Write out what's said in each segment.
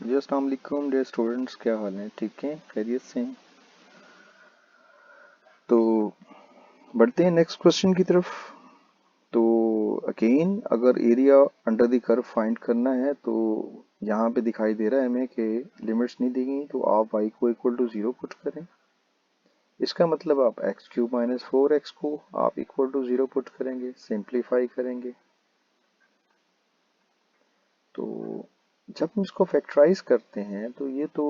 जी अस्सलाम वालेकुम dear students, क्या हाल है? ठीक है, खैरियत से हैं? तो बढ़ते हैं नेक्स्ट क्वेश्चन की तरफ। तो अगेन अगर area under the curve find करना है तो यहाँ पे दिखाई दे रहा है हमें कि लिमिट्स नहीं दी गई, तो आप y को इक्वल टू 0 पुट करें। इसका मतलब आप एक्स क्यूब माइनस 4x को आप इक्वल टू 0 पुट करेंगे, सिंप्लीफाई करेंगे। तो जब हम इसको फैक्टराइज करते हैं तो ये तो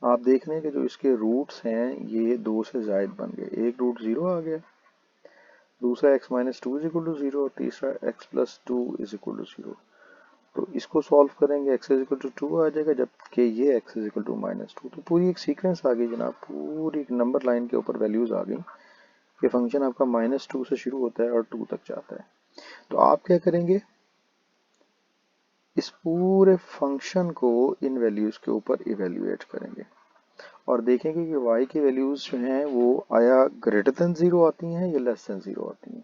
आप देख रहे हैं कि जो इसके रूट्स हैं ये 2 से जायद बन गए, एक रूट 0 आ गया, दूसरा x minus two is equal to 0 और तीसरा x plus two is equal to 0। तो इसको सॉल्व करेंगे x इज इक्वल टू 2 आ जाएगा, जबकि ये x is equal to minus two. तो पूरी एक सीक्वेंस आ गई जनाब, पूरी एक नंबर लाइन के ऊपर वैल्यूज आ गई कि फंक्शन आपका माइनस टू से शुरू होता है और 2 तक जाता है। तो आप क्या करेंगे, इस पूरे फंक्शन को इन वैल्यूज के ऊपर इवेल्युएट करेंगे और देखेंगे कि y की वैल्यूज जो हैं वो आया ग्रेटर देन 0 आती हैं या लेस देन 0 आती हैं।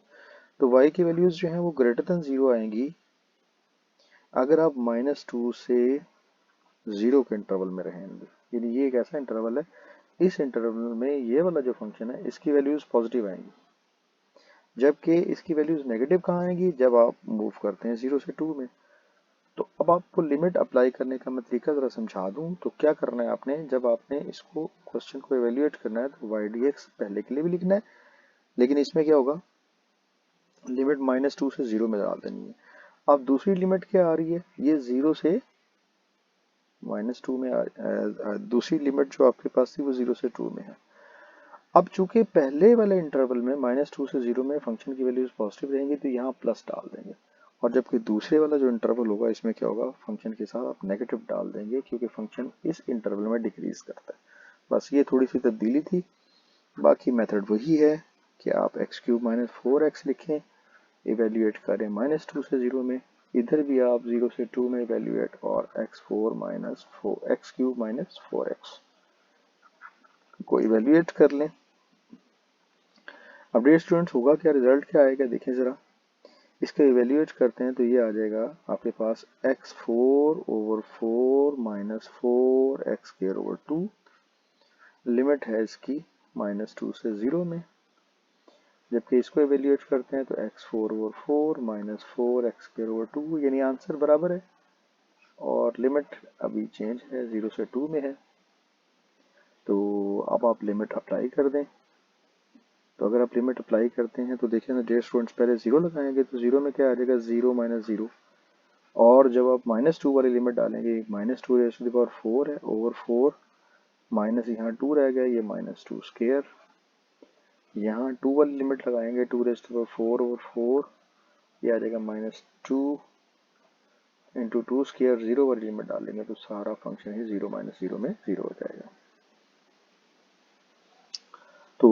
तो y की वैल्यूज जो हैं वो ग्रेटर देन 0 आएंगी अगर आप माइनस टू से 0 के इंटरवल में रहेंगे। यानी ये एक ऐसा इंटरवल है, इस इंटरवल में ये वाला जो फंक्शन है इसकी वैल्यूज पॉजिटिव आएंगी, जबकि इसकी वैल्यूज नेगेटिव कहाँ आएंगी, जब आप मूव करते हैं 0 से 2 में। तो अब आपको लिमिट अप्लाई करने का मैं तरीका ज़रा समझा दूं। तो क्या करना है आपने, जब आपने इसको क्वेश्चन को एवेल्युएट करना है तो वाई डी एक्स पहले के लिए भी लिखना है, लेकिन इसमें क्या होगा, लिमिट माइनस टू से 0 में डाल देनी है। अब दूसरी लिमिट क्या आ रही है, ये 0 से माइनस टू में दूसरी लिमिट जो आपके पास थी वो 0 से 2 में है। अब चूंकि पहले वाले इंटरवल में माइनस टू से 0 में फंक्शन की वैल्यूज पॉजिटिव रहेंगी तो यहाँ प्लस डाल देंगे, और जबकि दूसरे वाला जो इंटरवल होगा इसमें क्या होगा, फंक्शन के साथ आप नेगेटिव डाल देंगे क्योंकि फंक्शन इस इंटरवल में डिक्रीज करता है। बस ये थोड़ी सी तब्दीली थी, बाकी मेथड वही है कि आप एक्स क्यूब माइनस 4x लिखें, इवेल्युएट करें माइनस टू से 0 में, इधर भी आप 0 से 2 में इवेल्युएट और एक्स क्यूब माइनस 4x को इवेल्युएट कर लें। अब डियर स्टूडेंट्स होगा क्या, रिजल्ट क्या आएगा देखें ज़रा। इसको इवेल्युएट करते हैं तो ये आ जाएगा आपके पास x four over four minus four x square over two, limit है इसकी माइनस टू से 0 में। जबकि इसको इवेल्युएट करते हैं तो x four over four minus four x square over two, यानी आंसर बराबर है और लिमिट अभी चेंज है 0 से 2 में है। तो अब आप लिमिट अप्लाई कर दें। तो अगर आप लिमिट अप्लाई करते हैं तो देखिए ना डियर स्टूडेंट्स, पहले 0 लगाएंगे तो 0 में क्या आ जाएगा, 0 माइनस 0, और जब आप माइनस टू वाली लिमिट डालेंगे minus two raise to the power 4 है ओवर 4, माइनस यहाँ 2 रह गया, ये माइनस टू स्क्वायर, यहाँ 2 वाली लिमिट लगाएंगे 2 raise to the power 4 over 4, ये आ जाएगा minus two into two square, 0 वाली लिमिट डालेंगे तो सारा फंक्शन ही 0 माइनस 0 में 0 हो जाएगा। तो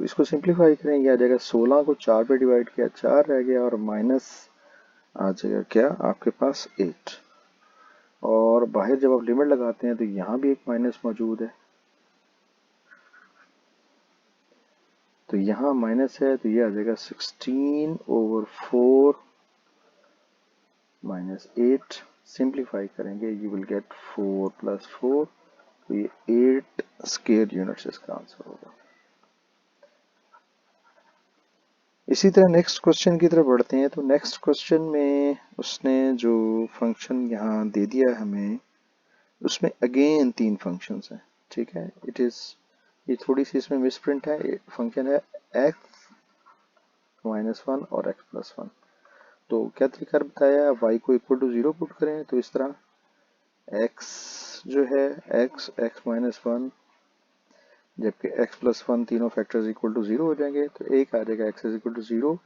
इसको सिंप्लीफाई करें, ये आ जाएगा 16 को 4 पे डिवाइड किया 4 रह गया और माइनस आ जाएगा क्या आपके पास 8, और बाहर जब आप लिमिट लगाते हैं तो यहाँ भी एक माइनस मौजूद है, तो यहाँ माइनस है तो ये आ जाएगा 16 ओवर 4 माइनस 8, सिंप्लीफाई करेंगे यू विल गेट 4 प्लस 4, तो ये 8 स्क्वायर यूनिट्स इसका आंसर होगा। इसी तरह नेक्स्ट क्वेश्चन की तरफ बढ़ते हैं। तो नेक्स्ट क्वेश्चन में उसने जो फंक्शन यहाँ दे दिया हमें, उसमें अगेन 3 फंक्शंस हैं, ठीक है। इट इज़, ये थोड़ी सी इसमें मिसप्रिंट है, फंक्शन है एक्स माइनस वन और एक्स प्लस वन। तो क्या तरीका बताया, y को इक्वल टू 0 पुट करें तो इस तरह x जो है x माइनस वन, जबकि x प्लस वन, तीनों फैक्टर्स इक्वल टू 0 हो जाएंगे, तो एक आ जाएगा x इज इक्वल टू 0,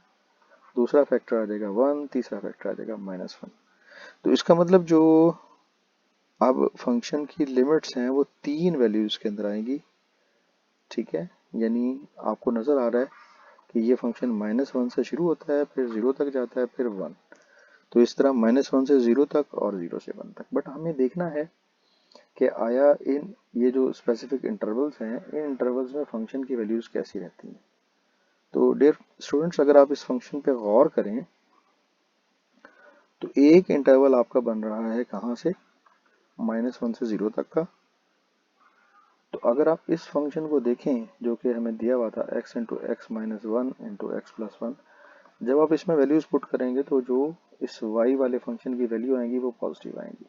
दूसरा फैक्टर आ जाएगा 1, तीसरा फैक्टर आ जाएगा माइनस वन। तो इसका मतलब जो अब फंक्शन की लिमिट्स हैं वो 3 वैल्यूज के अंदर आएंगी, ठीक है। यानी आपको नजर आ रहा है कि ये फंक्शन माइनस वन से शुरू होता है, फिर 0 तक जाता है, फिर 1। तो इस तरह माइनस वन से 0 तक और 0 से 1 तक। बट हमें देखना है कि आया इन ये जो स्पेसिफिक इंटरवल्स हैं, इन इंटरवल्स में फंक्शन की वैल्यूज कैसी रहती हैं। तो डियर स्टूडेंट्स, अगर आप इस फंक्शन पे गौर करें तो एक इंटरवल आपका बन रहा है कहाँ से, -1 से 0 तक का। तो अगर आप इस फंक्शन को देखें जो कि हमें दिया हुआ था x into x minus one into x plus one, जब आप इसमें वैल्यूज पुट करेंगे तो जो इस y वाले फंक्शन की वैल्यू आएंगी वो पॉजिटिव आएंगी,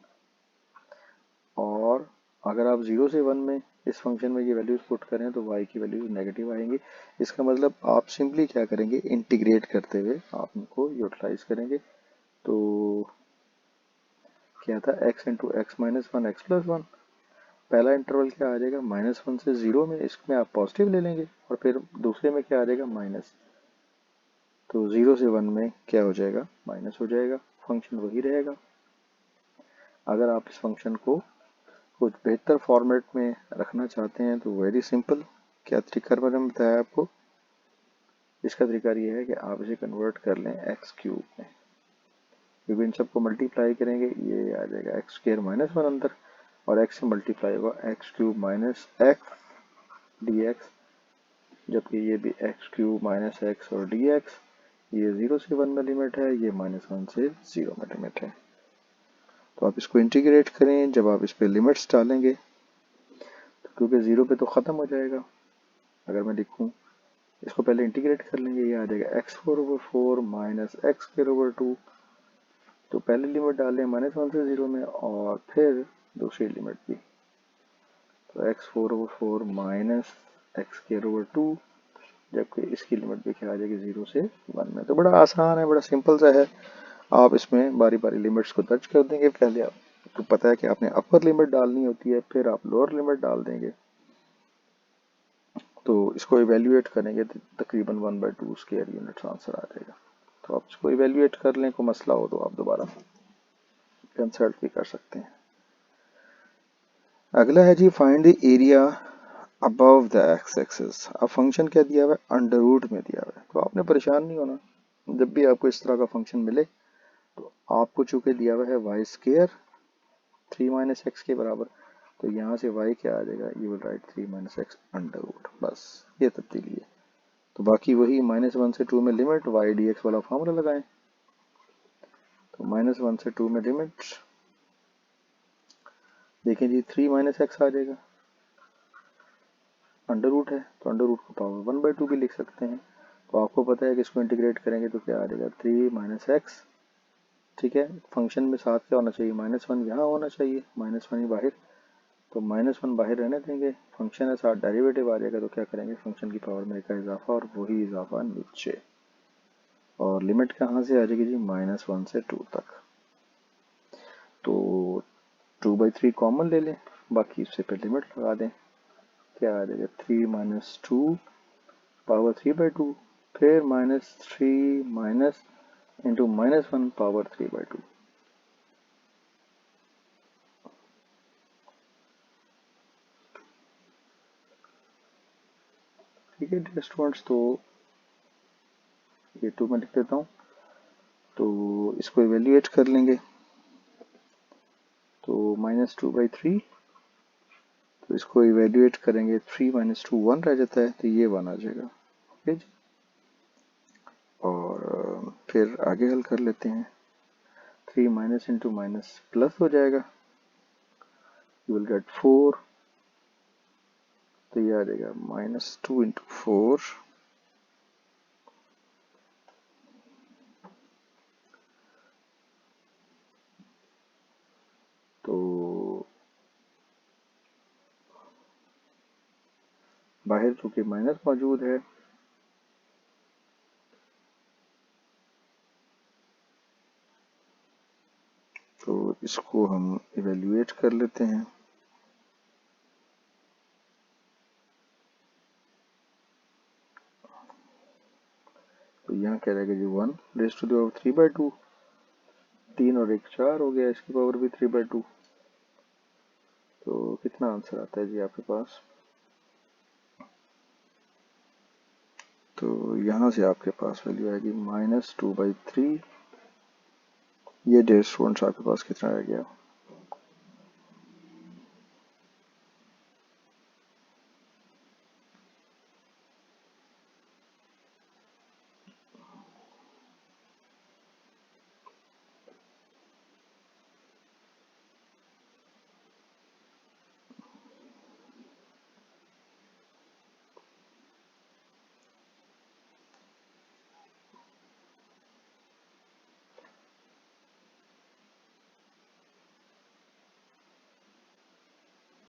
और अगर आप 0 से 1 में इस फंक्शन में ये वैल्यूज पुट करें तो y की वैल्यूज नेगेटिव आएंगी। इसका मतलब आप सिंपली क्या करेंगे, इंटीग्रेट करते हुए आप इनको यूटिलाइज करेंगे। तो क्या था, x into x minus one x plus one, पहला इंटरवल क्या आ जाएगा, -1 से 0 में, इसमें आप पॉजिटिव ले लेंगे, और फिर दूसरे में क्या आ जाएगा, माइनस। तो 0 से 1 में क्या हो जाएगा, माइनस हो जाएगा, फंक्शन वही रहेगा। अगर आप इस फंक्शन को कुछ बेहतर फॉर्मेट में रखना चाहते हैं तो वेरी सिंपल, क्या तरीका मैंने बताया आपको, इसका तरीका ये है कि आप इसे कन्वर्ट कर लें एक्स क्यूब में, क्योंकि इन सबको मल्टीप्लाई करेंगे ये आ जाएगा एक्स स्क्वायर माइनस वन अंदर, और एक्स से मल्टीप्लाई होगा x cube minus x D x, जबकि ये भी एक्स क्यूब माइनस एक्स और डी एक्स, ये 0 से 1 में लिमिट है, ये -1 से 0 में लिमिट है। तो आप इसको इंटीग्रेट करें, जब आप इस पे लिमिट्स डालेंगे तो क्योंकि 0 पे तो ख़त्म हो जाएगा, अगर मैं लिखूं इसको पहले इंटीग्रेट कर लेंगे, ये आ जाएगा x4/4 माइनस x²/2, तो पहले लिमिट डालें -1 से 0 में और फिर दूसरी लिमिट भी, तो x4/4 माइनस x²/2, जबकि इसकी लिमिट भी क्या आ जाएगी 0 से 1 में। तो बड़ा आसान है, बड़ा सिंपल सा है। आप इसमें बारी बारी लिमिट्स को दर्ज कर देंगे, पहले आपको पता है कि आपने अपर लिमिट डालनी होती है, फिर आप लोअर लिमिट डाल देंगे, तो इसको इवेल्युएट करेंगे तो तकरीबन 1/2 स्क्वायर यूनिट्स आंसर आ जाएगा। तो आप इसको इवेल्युएट कर लें, कोई मसला हो तो आप दोबारा कंसल्ट भी कर सकते हैं। अगला है जी, find the area above the x axis. अब फंक्शन क्या दिया हुआ है, अंडर रूट में दिया हुआ है, तो आपने परेशान नहीं होना। जब भी आपको इस तरह का फंक्शन मिले तो आपको चूंकि दिया हुआ है वाई स्क्वायर 3 - x के बराबर, तो यहाँ से y क्या आ जाएगा, you will write 3 - x under root, बस ये तब्दीली है। तो बाकी वही -1 से 2 में लिमिट y dx वाला फार्मूला लगाएं, तो -1 से 2 में लिमिट देखें जी, 3 - x आ जाएगा, अंडर रूट है तो अंडर रूट को पावर 1/2 भी लिख सकते हैं। तो आपको पता है कि इसको इंटीग्रेट करेंगे तो क्या आ जाएगा, 3 - x, ठीक है। फंक्शन में साथ क्या होना चाहिए, -1 यहाँ होना चाहिए, -1 ही बाहर, तो -1 बाहर रहने देंगे, फंक्शन है साथ डेरिवेटिव आ जाएगा, तो क्या करेंगे, फंक्शन की पावर में का इजाफा और वही इजाफा नीचे, और लिमिट कहाँ से आ जाएगी जी, -1 से 2 तक। तो 2/3 कॉमन ले लें, बाकी इससे फिर लिमिट लगा दें, क्या आ जाएगा, 3 - 2 पावर 3/2, फिर -3 माइनस इंटू -1 पावर 3/2। ठीक है डियर स्टूडेंट्स, तो ये 2 में लिख देता हूँ, तो इसको इवेल्युएट कर लेंगे, तो -2/3, तो इसको इवेल्युएट करेंगे, 3 - 2 1 रह जाता है, तो ये 1 आ जाएगा, ओके जी। और फिर आगे हल कर लेते हैं, 3 माइनस इंटू माइनस प्लस हो जाएगा, यू विल गेट 4, तो ये आ जाएगा -2 इंटू 4, तो बाहर चूंकि माइनस मौजूद है, तो इसको हम इवेल्युएट कर लेते हैं, तो यहाँ क्या रहेगा जी, 1 रेज़ टू द पावर 3/2, 3 और 1 4 हो गया, इसकी पावर भी 3/2, तो कितना आंसर आता है जी आपके पास, तो यहाँ से आपके पास वैल्यू आएगी -2/3। ये डेढ़ स्टूडेंट्स आपके पास कितना रह गया।